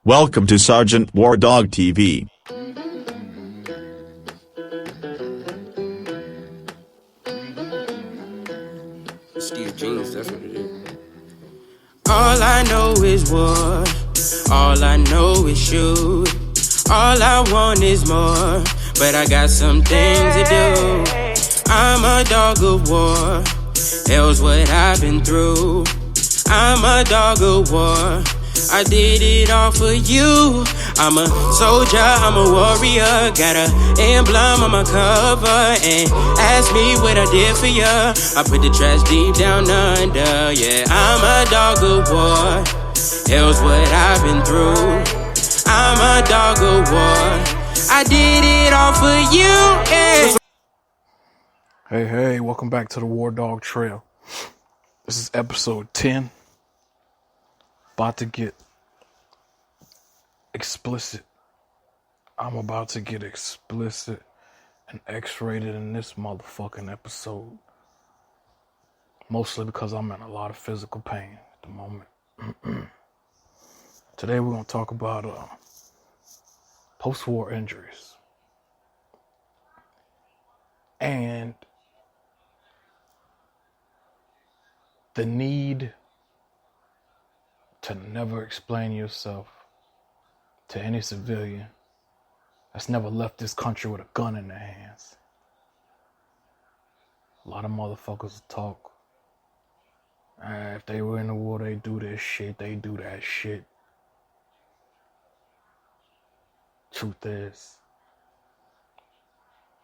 Welcome to Sergeant War Dog TV. Steve Jeans, that's what it is. All I know is war. All I know is shoot. All I want is more, but I got some things to do. I'm a dog of war. Hell's what I've been through. I'm a dog of war. I did it all for you. I'm a soldier, I'm a warrior. Got a emblem on my cover. And ask me what I did for ya. I put the trash deep down under. Yeah, I'm a dog of war. Hell's what I've been through. I'm a dog of war. I did it all for you. Yeah. Hey, welcome back to the War Dog Trail. This is episode 10. About to get explicit. I'm about to get explicit and X-rated in this motherfucking episode. Mostly because I'm in a lot of physical pain at the moment. Today we're going to talk about post-war injuries. And the need to never explain yourself to any civilian that's never left this country with a gun in their hands. A lot of motherfuckers talk. If they were in the war, they do this shit, they do that shit. Truth is,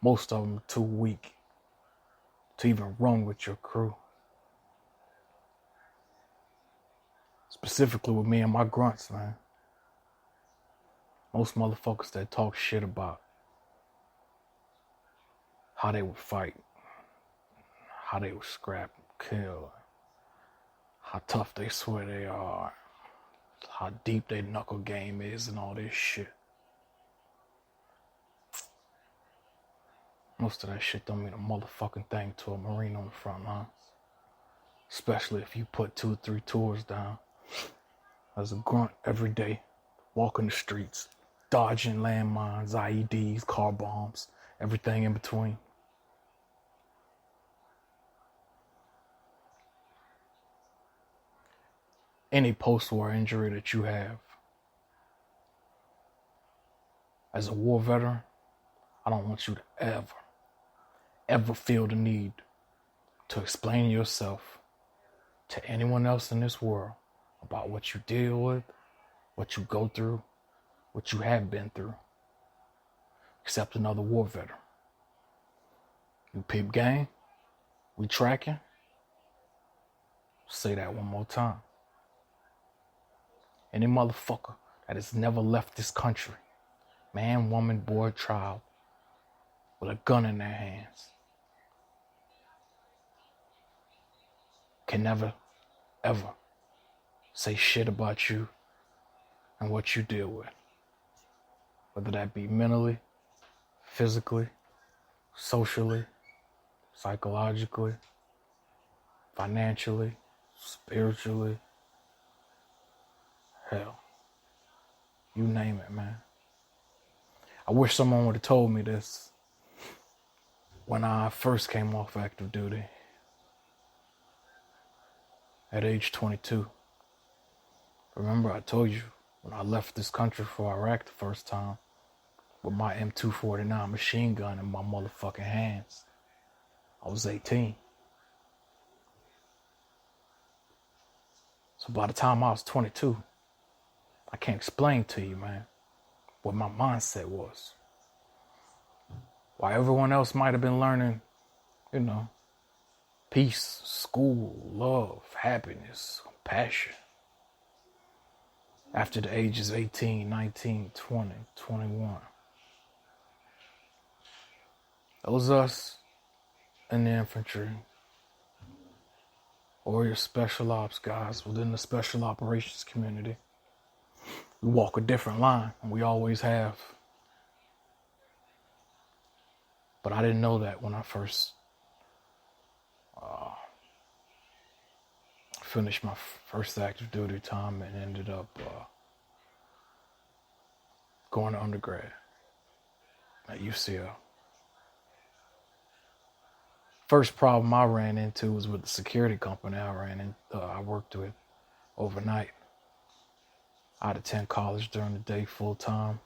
most of them are too weak to even run with your crew. Specifically with me and my grunts, man. Most motherfuckers that talk shit about how they would fight, how they would scrap and kill, how tough they swear they are, how deep their knuckle game is and all this shit. Most of that shit don't mean a motherfucking thing to a Marine on the front lines. Especially if you put 2 or 3 tours down as a grunt every day, walking the streets, dodging landmines, IEDs, car bombs, everything in between. Any post-war injury that you have as a war veteran, I don't want you to ever feel the need to explain yourself to anyone else in this world about what you deal with, what you go through, what you have been through, except another war veteran. You peep gang, we tracking. Say that one more time. Any motherfucker that has never left this country, man, woman, boy, child, with a gun in their hands, can never, ever say shit about you and what you deal with. Whether that be mentally, physically, socially, psychologically, financially, spiritually, hell, you name it, man. I wish someone would have told me this when I first came off active duty at age 22. Remember, I told you when I left this country for Iraq the first time with my M249 machine gun in my motherfucking hands. I was 18. So by the time I was 22, I can't explain to you, man, what my mindset was. While everyone else might have been learning, peace, school, love, happiness, compassion. After the ages 18, 19, 20, 21. Those us in the infantry or your special ops guys within the special operations community, we walk a different line, and we always have. But I didn't know that when I first finished my first active duty time and ended up going to undergrad at UCL. First problem I ran into was with the security company I worked with overnight. I'd attend college during the day full time,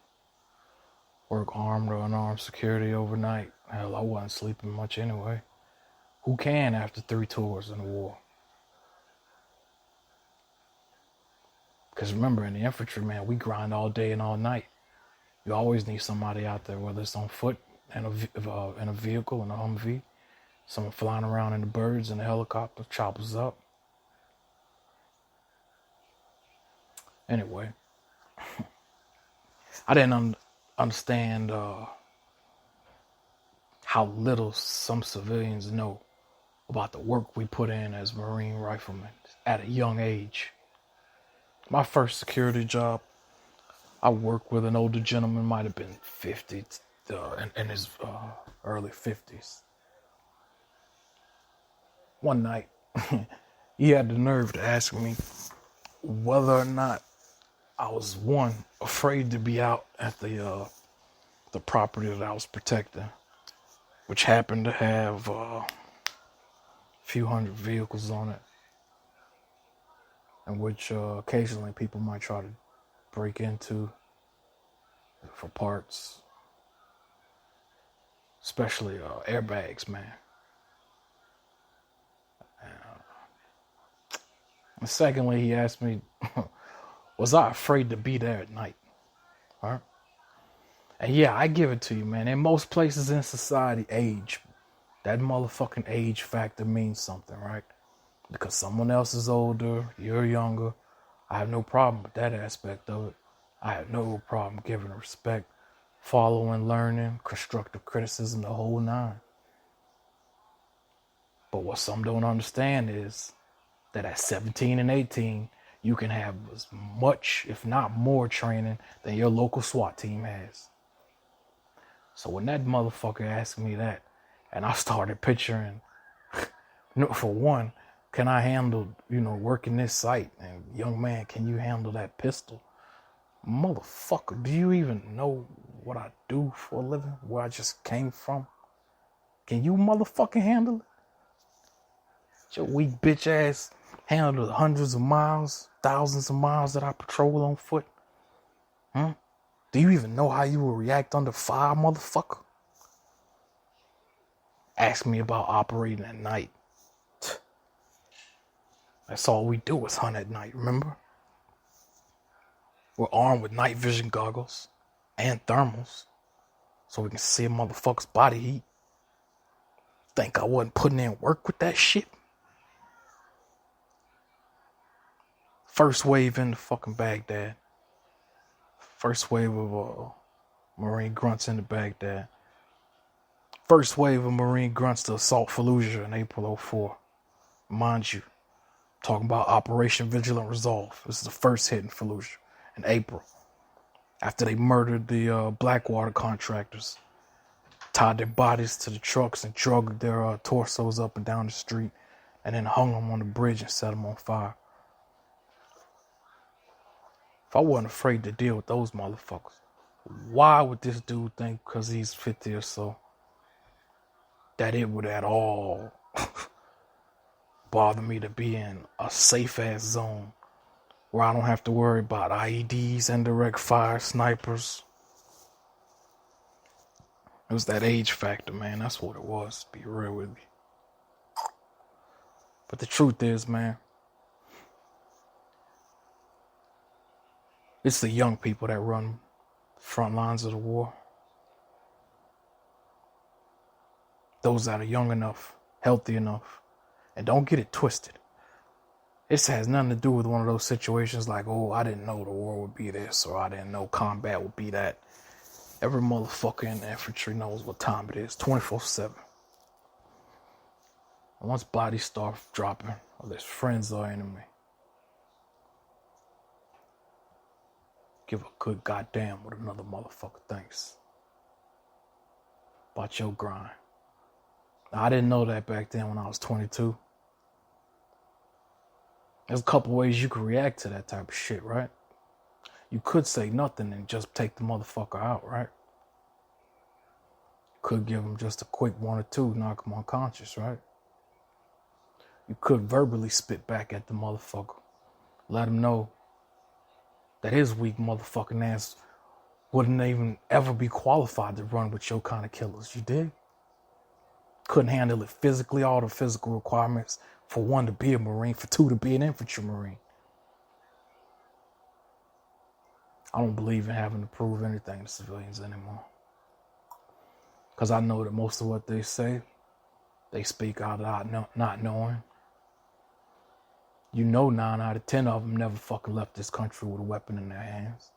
work armed or unarmed security overnight. Hell, I wasn't sleeping much anyway. Who can after 3 tours in the war? Because remember, in the infantry, man, we grind all day and all night. You always need somebody out there, whether it's on foot, in a vehicle, in a Humvee, someone flying around in the birds, in a helicopter, choppers up. Anyway, I didn't understand how little some civilians know about the work we put in as Marine riflemen at a young age. My first security job, I worked with an older gentleman, might have been 50, in his early 50s. One night, he had the nerve to ask me whether or not I was, one, afraid to be out at the property that I was protecting, which happened to have a few hundred vehicles on it, and which occasionally people might try to break into for parts, especially airbags, man. And secondly, he asked me, was I afraid to be there at night? All right? And yeah, I give it to you, man. In most places in society, age, that motherfucking age factor means something, right? Because someone else is older, you're younger. I have no problem with that aspect of it. I have no problem giving respect, following, learning, constructive criticism, the whole nine. But what some don't understand is that at 17 and 18, you can have as much, if not more, training than your local SWAT team has. So when that motherfucker asked me that, and I started picturing, for one, can I handle, working this site? And young man, can you handle that pistol? Motherfucker, do you even know what I do for a living? Where I just came from? Can you motherfucking handle it? Your weak bitch ass handle the hundreds of miles, thousands of miles that I patrol on foot? Do you even know how you will react under fire, motherfucker? Ask me about operating at night. That's all we do is hunt at night, remember? We're armed with night vision goggles and thermals so we can see a motherfucker's body heat. Think I wasn't putting in work with that shit? First wave into fucking Baghdad. First wave of Marine grunts into Baghdad. First wave of Marine grunts to assault Fallujah in April 2004. Mind you, talking about Operation Vigilant Resolve. This is the first hit in Fallujah in April. After they murdered the Blackwater contractors, tied their bodies to the trucks and drugged their torsos up and down the street, and then hung them on the bridge and set them on fire. If I wasn't afraid to deal with those motherfuckers, why would this dude think, because he's 50 or so, that it would at all bother me to be in a safe-ass zone where I don't have to worry about IEDs, indirect fire, snipers? It was that age factor, man. That's what it was, to be real with you. But the truth is, man, it's the young people that run the front lines of the war. Those that are young enough, healthy enough, and don't get it twisted. This has nothing to do with one of those situations like, oh, I didn't know the war would be this, or I didn't know combat would be that. Every motherfucker in the infantry knows what time it is, 24/7. And once bodies start dropping, whether it's friends or enemy, give a good goddamn what another motherfucker thinks about your grind. Now, I didn't know that back then when I was 22. There's a couple ways you can react to that type of shit, right? You could say nothing and just take the motherfucker out, right? Could give him just a quick 1 or 2, knock him unconscious, right? You could verbally spit back at the motherfucker. Let him know that his weak motherfucking ass wouldn't even ever be qualified to run with your kind of killers. You dig? Couldn't handle it physically, all the physical requirements for 1 to be a Marine, for 2 to be an infantry Marine. I don't believe in having to prove anything to civilians anymore. Because I know that most of what they say, they speak out of not knowing. You know 9 out of 10 of them never fucking left this country with a weapon in their hands.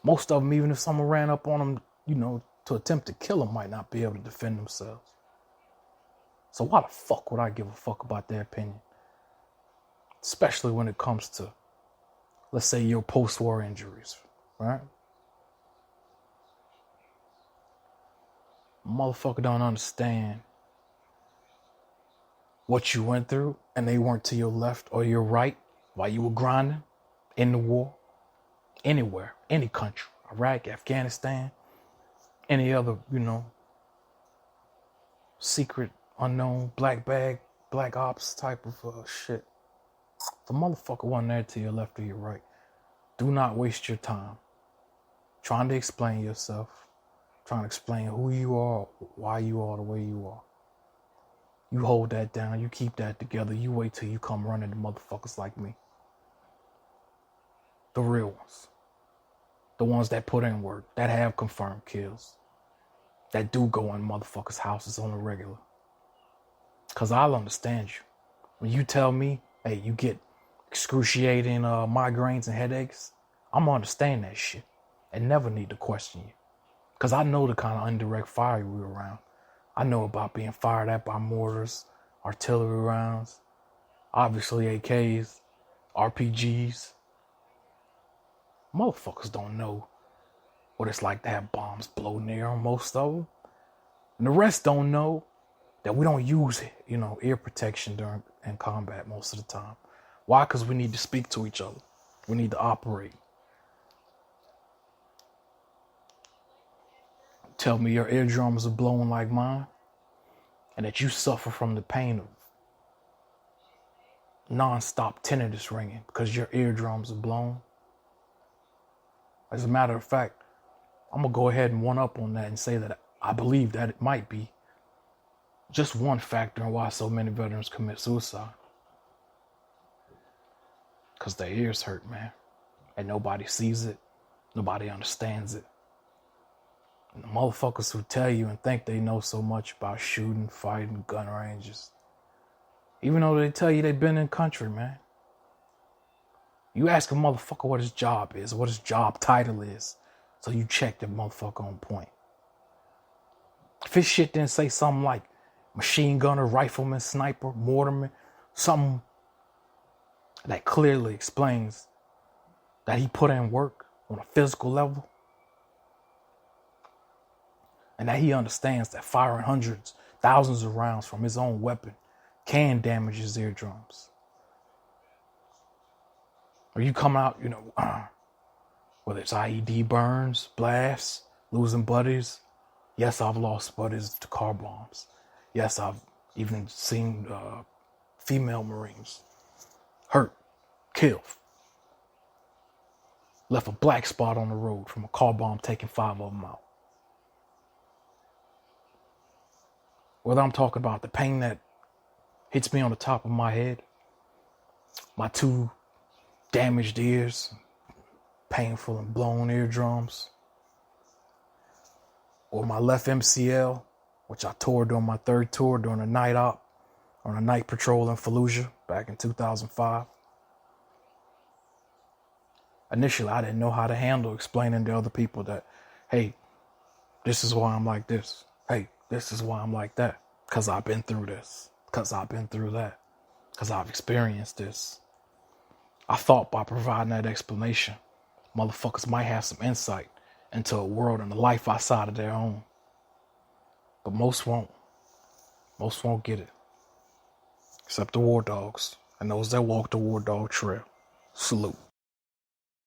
Most of them, even if someone ran up on them, you know, to attempt to kill them, might not be able to defend themselves. So why the fuck would I give a fuck about their opinion? Especially when it comes to, let's say, your post-war injuries, right? Motherfucker don't understand what you went through, and they weren't to your left or your right while you were grinding in the war, anywhere, any country, Iraq, Afghanistan, any other, you know, secret, unknown, black bag, black ops type of shit. If a motherfucker wasn't there to your left or your right, do not waste your time trying to explain yourself, trying to explain who you are, why you are the way you are. You hold that down, you keep that together, you wait till you come running to motherfuckers like me. The real ones. The ones that put in work, that have confirmed kills, that do go in motherfuckers' houses on the regular. Because I'll understand you. When you tell me, hey, you get excruciating migraines and headaches, I'm going to understand that shit and never need to question you. Because I know the kind of indirect fire you were around. I know about being fired at by mortars, artillery rounds, obviously AKs, RPGs. Motherfuckers don't know what it's like to have bombs blow near them, most of them. And the rest don't know that we don't use, you know, ear protection in combat most of the time. Why? Because we need to speak to each other. We need to operate. Tell me your eardrums are blowing like mine, and that you suffer from the pain of non-stop tinnitus ringing because your eardrums are blown. As a matter of fact, I'm going to go ahead and one up on that and say that I believe that it might be just one factor in why so many veterans commit suicide. Because their ears hurt, man. And nobody sees it. Nobody understands it. And the motherfuckers who tell you and think they know so much about shooting, fighting, gun ranges, even though they tell you they've been in country, man. You ask a motherfucker what his job is, what his job title is, so you check that motherfucker on point. If his shit didn't say something like machine gunner, rifleman, sniper, mortarman, something that clearly explains that he put in work on a physical level, and that he understands that firing hundreds, thousands of rounds from his own weapon can damage his eardrums. Or you come out, you know, whether it's IED burns, blasts, losing buddies. Yes, I've lost buddies to car bombs. Yes, I've even seen female Marines hurt, killed, left a black spot on the road from a car bomb taking 5 of them out. Whether I'm talking about the pain that hits me on the top of my head, my 2 damaged ears, painful and blown eardrums, or my left MCL, which I tore during my 3rd tour during a night op, on a night patrol in Fallujah back in 2005. Initially, I didn't know how to handle explaining to other people that, hey, this is why I'm like this. Hey, this is why I'm like that. Because I've been through this. Because I've been through that. Because I've experienced this. I thought by providing that explanation, motherfuckers might have some insight into a world and a life outside of their own. But most won't. Most won't get it. Except the war dogs and those that walk the war dog trail. Salute.